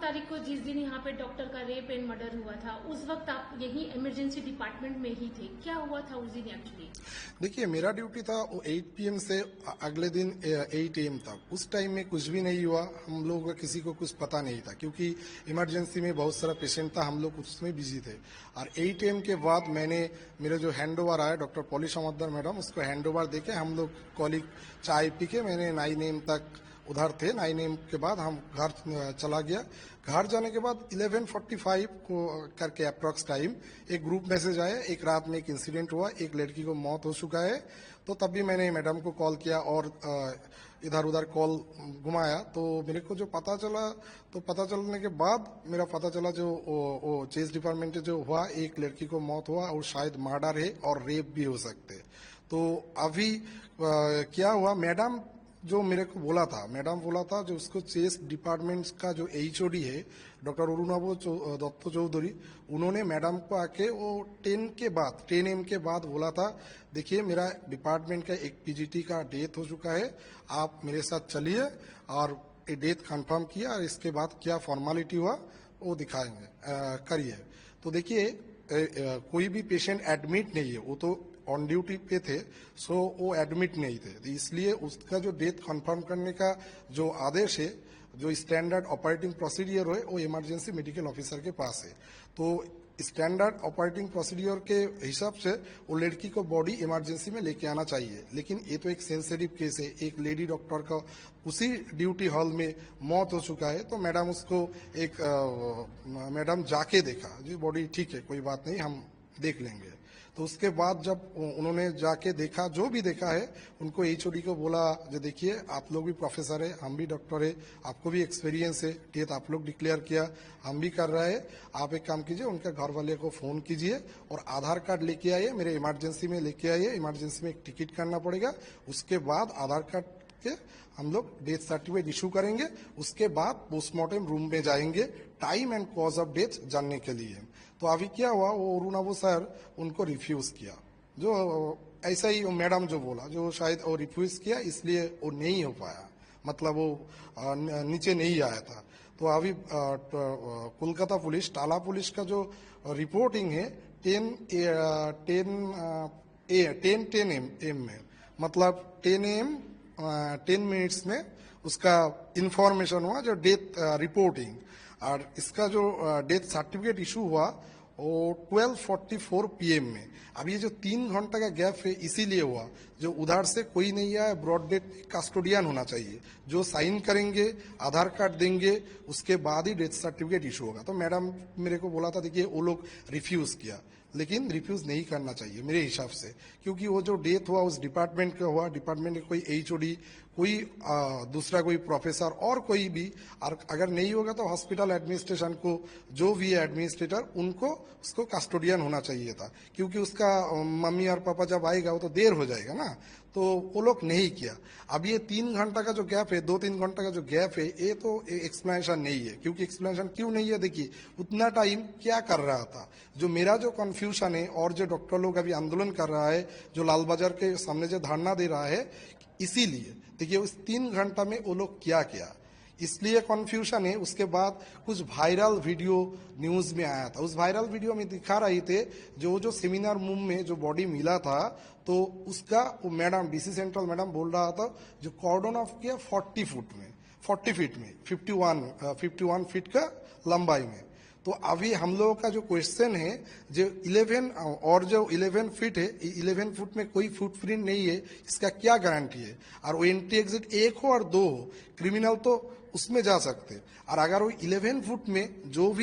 तारीख को जिस दिन यहाँ पे डॉक्टर का रेप एंड मर्डर हुआ था, उस वक्त आप यही इमरजेंसी डिपार्टमेंट में ही थे। क्या हुआ था उस दिन एक्चुअली? देखिए, मेरा ड्यूटी था वो 8 PM से अगले दिन 8 AM तक। उस टाइम में कुछ भी नहीं हुआ, हम लोगों का किसी को कुछ पता नहीं था, क्योंकि इमरजेंसी में बहुत सारा पेशेंट था, हम लोग उसमें बिजी थे। और 8 AM के बाद मैंने मेरा जो हैंड ओवर आया डॉक्टर पॉली समद्दर मैडम, उसको हैंड ओवर देके हम लोग कॉलीग चाय पी के मैंने 9 AM तक उधर थे। 9 AM के बाद हम घर चला गया। घर जाने के बाद 11:45 को करके अप्रॉक्स टाइम एक ग्रुप मैसेज आया, एक रात में एक इंसिडेंट हुआ, एक लड़की को मौत हो चुका है। तो तब भी मैंने मैडम को कॉल किया और इधर उधर कॉल घुमाया। तो मेरे को जो पता चला, तो पता चलने के बाद मेरा पता चला जो वो चेस डिपार्टमेंट जो हुआ, एक लड़की को मौत हुआ और शायद मर्डर है और रेप भी हो सकते। तो अभी क्या हुआ, मैडम जो मेरे को बोला था, मैडम बोला था जो उसको चेस डिपार्टमेंट का जो HOD है डॉक्टर अरुणाभ दत्त चौधरी, उन्होंने मैडम को आके वो 10 AM के बाद बोला था, देखिए मेरा डिपार्टमेंट का एक PGT का डेथ हो चुका है, आप मेरे साथ चलिए और ये डेथ कंफर्म किया और इसके बाद क्या फॉर्मेलिटी हुआ वो दिखाएंगे, करिए। तो देखिए कोई भी पेशेंट एडमिट नहीं है, वो तो ऑन ड्यूटी पे थे, सो वो एडमिट नहीं थे। तो इसलिए उसका जो डेथ कंफर्म करने का जो आदेश है, जो स्टैंडर्ड ऑपरेटिंग प्रोसीडियर है, वो इमरजेंसी मेडिकल ऑफिसर के पास है। तो स्टैंडर्ड ऑपरेटिंग प्रोसीडियर के हिसाब से वो लड़की को बॉडी इमरजेंसी में लेके आना चाहिए। लेकिन ये तो एक सेंसिटिव केस है, एक लेडी डॉक्टर का उसी ड्यूटी हॉल में मौत हो चुका है। तो मैडम उसको एक मैडम जाके देखा, जी बॉडी ठीक है, कोई बात नहीं, हम देख लेंगे। तो उसके बाद जब उन्होंने जाके देखा, जो भी देखा है, उनको HOD को बोला, जो देखिए आप लोग भी प्रोफेसर है, हम भी डॉक्टर है, आपको भी एक्सपीरियंस है, डेथ आप लोग डिक्लेयर किया, हम भी कर रहे हैं, आप एक काम कीजिए, उनके घर वाले को फोन कीजिए और आधार कार्ड लेके आइए, मेरे इमरजेंसी में लेके आइए, इमरजेंसी में एक टिकट करना पड़ेगा, उसके बाद आधार कार्ड के हम लोग डेथ सर्टिफिकेट इशू करेंगे, उसके बाद पोस्टमार्टम रूम में जाएंगे time and cause of death जानने के लिए। तो अभी क्या हुआ, वो अरुणाभ सर उनको रिफ्यूज किया, जो ऐसा ही मैडम जो बोला, जो शायद वो रिफ्यूज किया, इसलिए वो नहीं हो पाया, मतलब वो नीचे नहीं आया था। तो अभी कोलकाता पुलिस, टाला पुलिस का जो रिपोर्टिंग है 10 AM में, मतलब 10 मिनट्स में उसका इंफॉर्मेशन हुआ, जो डेथ रिपोर्टिंग, और इसका जो डेथ सर्टिफिकेट इशू हुआ वो 12:44 PM में। अब ये जो 3 घंटा का गैप है इसीलिए हुआ, जो उधर से कोई नहीं आया, ब्रॉड डेथ कस्टोडियन होना चाहिए, जो साइन करेंगे, आधार कार्ड देंगे, उसके बाद ही डेथ सर्टिफिकेट इशू होगा। तो मैडम मेरे को बोला था, देखिए वो लोग रिफ्यूज किया, लेकिन रिफ्यूज नहीं करना चाहिए मेरे हिसाब से, क्योंकि वो जो डेथ हुआ उस डिपार्टमेंट का हुआ, डिपार्टमेंट में कोई HOD, कोई दूसरा कोई प्रोफेसर और कोई भी, और अगर नहीं होगा तो हॉस्पिटल एडमिनिस्ट्रेशन को, जो भी है एडमिनिस्ट्रेटर, उनको उसको कस्टोडियन होना चाहिए था, क्योंकि उसका मम्मी और पापा जब आएगा वो तो देर हो जाएगा ना। तो वो लोग नहीं किया। अब ये 3 घंटा का जो गैप है, 2-3 घंटा का जो गैप है, ये तो एक्सप्लेनेशन नहीं है। क्योंकि एक्सप्लेनेशन क्यों नहीं है, देखिए उतना टाइम क्या कर रहा था, जो मेरा जो कंफ्यूजन है, और जो डॉक्टर लोग अभी आंदोलन कर रहा है, जो लाल बाजार के सामने जो धरना दे रहा है, इसीलिए देखिए उस 3 घंटा में वो लोग क्या किया, इसलिए कंफ्यूजन है। उसके बाद कुछ वायरल वीडियो न्यूज में आया था, उस वायरल वीडियो में दिखा रहे थे जो सेमिनार रूम में जो बॉडी मिला था, तो उसका वो मैडम DC सेंट्रल मैडम बोल रहा था, जो कॉर्डन ऑफ किया 40 फीट में, 51 फीट का लंबाई में। तो अभी हम लोगों का जो क्वेश्चन है, जो 11 फीट है, 11 फुट में कोई फुटप्रिंट नहीं है, इसका क्या गारंटी है? और वो एंट्री एग्जिट 1 हो और 2 हो, क्रिमिनल तो उसमें जा सकते। और अगर वो 11 फुट में जो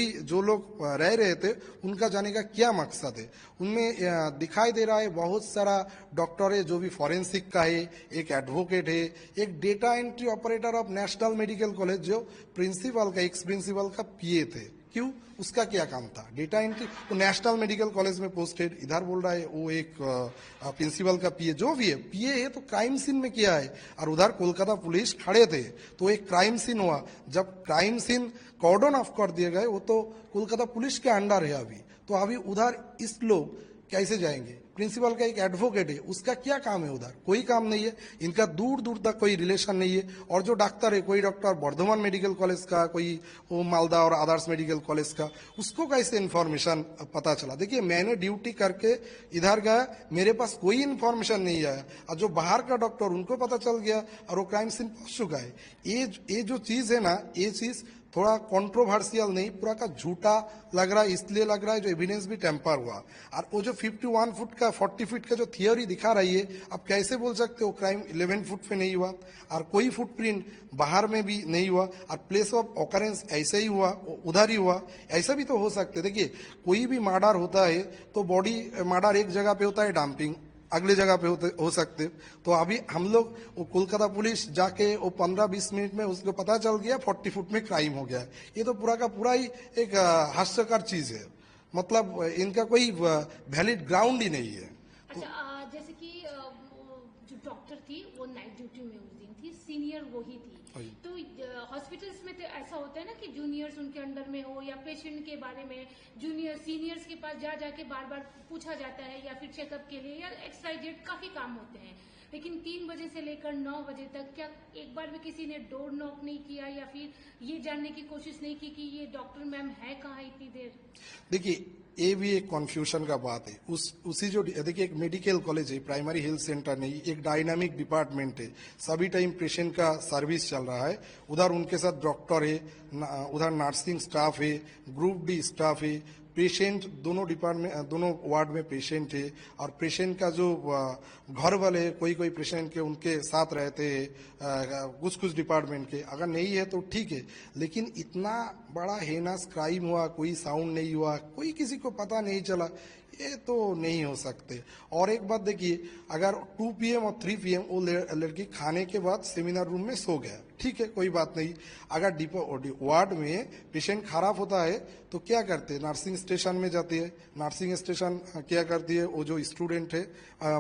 लोग रह रहे थे, उनका जाने का क्या मकसद है? उनमें दिखाई दे रहा है बहुत सारा डॉक्टर है, जो भी फॉरेंसिक का है, एक एडवोकेट है, एक data entry operator of national medical college, जो प्रिंसिपल का, एक्स प्रिंसिपल का PA थे। क्यों? उसका क्या काम था? Data entry. वो नेशनल मेडिकल कॉलेज में पोस्टेड, इधर बोल रहा है वो एक प्रिंसिपल का PA, जो भी है PA है, तो क्राइम सीन में किया है। और उधर कोलकाता पुलिस खड़े थे, तो एक क्राइम सीन हुआ। जब क्राइम सीन कॉर्डन ऑफ कर दिए गए, वो तो कोलकाता पुलिस के अंडर है अभी। तो अभी उधर इस लोग कैसे जाएंगे? प्रिंसिपल का एक एडवोकेट है, उसका क्या काम है उधर? कोई काम नहीं है। इनका दूर दूर तक कोई रिलेशन नहीं है। और जो डॉक्टर है, कोई डॉक्टर बर्धमान मेडिकल कॉलेज का, कोई वो मालदा और आदर्श मेडिकल कॉलेज का, उसको कैसे इन्फॉर्मेशन पता चला? देखिए, मैंने ड्यूटी करके इधर गया, मेरे पास कोई इन्फॉर्मेशन नहीं आया, और जो बाहर का डॉक्टर उनको पता चल गया और वो क्राइम सीन पहुंच चुका है। ये जो चीज है ना, ये चीज थोड़ा कंट्रोवर्शियल नहीं, पूरा का झूठा लग रहा है। इसलिए लग रहा है जो एविडेंस भी टेम्पर हुआ। और वो जो 51 फुट का 40 फीट का जो थियोरी दिखा रही है, आप कैसे बोल सकते हो क्राइम 11 फुट पे नहीं हुआ? और कोई फुटप्रिंट बाहर में भी नहीं हुआ, और प्लेस ऑफ ऑकरेंस ऐसे ही हुआ, उधर ही हुआ, ऐसा भी तो हो सकते। देखिए, कोई भी मर्डर होता है तो बॉडी मर्डर एक जगह पे होता है, डंपिंग अगले जगह पे हो सकते। तो अभी हम लोग वो कोलकाता पुलिस जाके वो 15-20 मिनट में उसको पता चल गया 40 फुट में क्राइम हो गया। ये तो पूरा का पूरा ही एक हास्यकर चीज है। मतलब इनका कोई वैलिड ग्राउंड ही नहीं है। अच्छा, जैसे कि वो जो डॉक्टर थी वो नाइट ड्यूटी में उस दिन थी, सीनियर वो ही थी। तो हॉस्पिटल्स में तो ऐसा होता है ना कि जूनियर्स उनके अंडर में हो, या पेशेंट के बारे में जूनियर सीनियर्स के पास जा जाके बार बार पूछा जाता है, या फिर चेकअप के लिए, या एक्सवाइजेड काफी काम होते हैं। लेकिन 3 बजे से लेकर 9 बजे तक क्या एक बार भी किसी ने डोर नॉक नहीं किया, या फिर ये जानने की कोशिश नहीं की कि ये डॉक्टर मैम है कहाँ इतनी देर? देखिए, ये भी एक कंफ्यूजन का बात है। उसी जो देखिए, एक मेडिकल कॉलेज है, प्राइमरी हेल्थ सेंटर नहीं, एक डायनामिक डिपार्टमेंट है। सभी टाइम पेशेंट का सर्विस चल रहा है। उधर उनके साथ डॉक्टर है, उधर नर्सिंग स्टाफ है, ग्रुप डी स्टाफ है, पेशेंट दोनों डिपार्टमेंट दोनों वार्ड में पेशेंट है। और पेशेंट का जो घर वाले, कोई कोई पेशेंट के उनके साथ रहते हैं, कुछ कुछ डिपार्टमेंट के। अगर नहीं है तो ठीक है, लेकिन इतना बड़ा हेनस क्राइम हुआ, कोई साउंड नहीं हुआ, कोई किसी को पता नहीं चला, ये तो नहीं हो सकते। और एक बात देखिए, अगर 2 PM और 3 PM वो लड़की खाने के बाद सेमिनार रूम में सो गया, ठीक है, कोई बात नहीं। अगर वार्ड में पेशेंट खराब होता है तो क्या करते हैं? नर्सिंग स्टेशन में जाती है। नर्सिंग स्टेशन क्या करती है? वो जो स्टूडेंट है,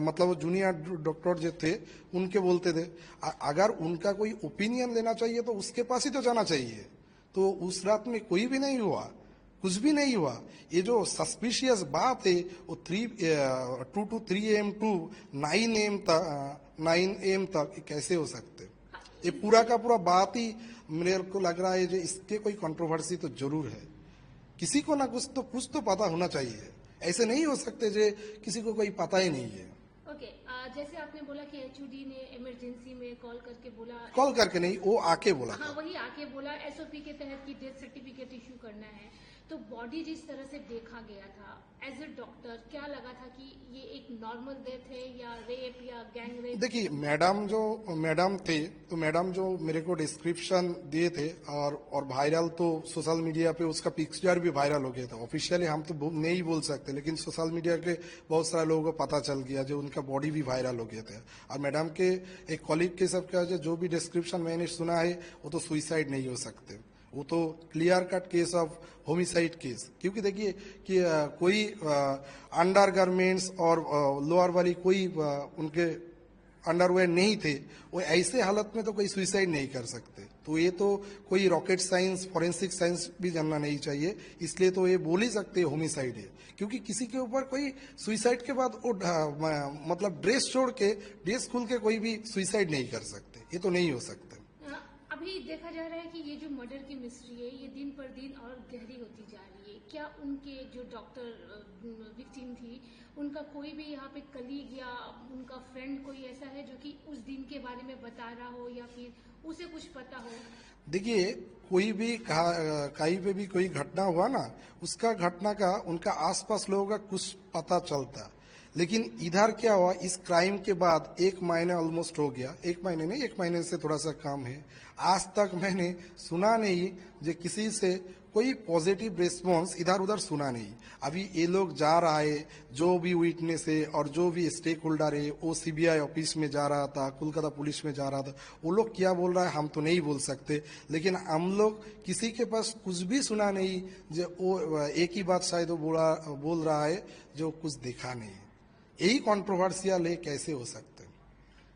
मतलब वो जूनियर डॉक्टर जो थे, उनके बोलते थे। अगर उनका कोई ओपिनियन लेना चाहिए तो उसके पास ही तो जाना चाहिए। तो उस रात में कोई भी नहीं हुआ, कुछ भी नहीं हुआ। ये जो सस्पिशियस बात है, वो 2 to 3 AM टू 9 AM तक ये कैसे हो सकते? ये पूरा का पूरा बात ही मेरे को लग रहा है जो इसके कोई कंट्रोवर्सी तो जरूर है। किसी को ना कुछ तो पता होना चाहिए। ऐसे नहीं हो सकते जो किसी को कोई पता ही नहीं है। ओके, जैसे आपने बोला कि HOD ने इमरजेंसी में कॉल करके बोला, कॉल करके नहीं, वो आके बोला हाँ था। वही आके बोला SOP के तहत कि डेथ सर्टिफिकेट इश्यू करना है। तो बॉडी जिस तरह से देखा गया था, एज ए डॉक्टर क्या लगा था कि ये एक नॉर्मल डेथ है या रेप या गैंग रेप? देखिए, मैडम थे, तो मैडम जो मेरे को डिस्क्रिप्शन दिए थे, और वायरल तो सोशल मीडिया पे उसका पिक्चर भी वायरल हो गया था। ऑफिशियली हम तो नहीं बोल सकते, लेकिन सोशल मीडिया के बहुत सारे लोगों को पता चल गया, जो उनका बॉडी भी वायरल हो गया था। और मैडम के एक कॉलीग के सबका जो भी डिस्क्रिप्शन मैंने सुना है, वो तो सुइसाइड नहीं हो सकते, वो तो clear cut case of homicide case. क्योंकि देखिए कि कोई अंडर गारमेंट्स और लोअर वाली कोई उनके अंडरवेयर नहीं थे, वो ऐसे हालत में तो कोई सुइसाइड नहीं कर सकते। तो ये तो कोई रॉकेट साइंस, फॉरेंसिक साइंस भी जानना नहीं चाहिए। इसलिए तो ये बोल ही सकते होमिसाइड है, क्योंकि किसी के ऊपर कोई सुइसाइड के बाद वो मतलब ड्रेस छोड़ के, ड्रेस खुल के कोई भी सुइसाइड नहीं कर सकते। ये तो नहीं हो सकता। अभी देखा जा रहा है कि ये जो मर्डर की मिस्ट्री है ये दिन पर दिन और गहरी होती जा रही है। क्या उनके जो डॉक्टर विक्टिम थी, उनका कोई भी यहाँ पे कलीग या उनका फ्रेंड कोई ऐसा है जो कि उस दिन के बारे में बता रहा हो, या फिर उसे कुछ पता हो? देखिए, कोई भी कहीं पे भी कोई घटना हुआ ना, उसका घटना का उनका आसपास लोगों का कुछ पता चलता। लेकिन इधर क्या हुआ, इस क्राइम के बाद 1 महीना ऑलमोस्ट हो गया, 1 महीने नहीं, 1 महीने से थोड़ा सा कम है। आज तक मैंने सुना नहीं जो किसी से कोई पॉजिटिव रिस्पॉन्स इधर उधर सुना नहीं। अभी ये लोग जा रहा है, जो भी विटनेस है और जो भी स्टेक होल्डर है, वो CBI ऑफिस में जा रहा था, कोलकाता पुलिस में जा रहा था। वो लोग क्या बोल रहा है हम तो नहीं बोल सकते, लेकिन हम लोग किसी के पास कुछ भी सुना नहीं। जो वो एक ही बात शायद वो बोल रहा है जो कुछ देखा नहीं। यही कंट्रोवर्शियल है, कैसे हो सकते?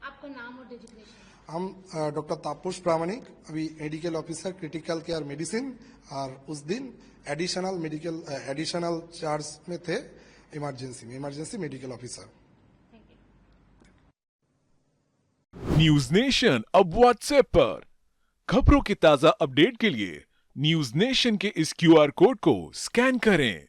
आपका नाम और डेजिग्नेशन? हम डॉक्टर तापस प्रामाणिक, अभी medical officer critical care medicine, और उस दिन एडिशनल चार्ज में थे इमरजेंसी में, emergency medical officer. Thank you. News nation अब व्हाट्सएप पर खबरों के ताजा अपडेट के लिए न्यूज नेशन के इस क्यूआर कोड को स्कैन करें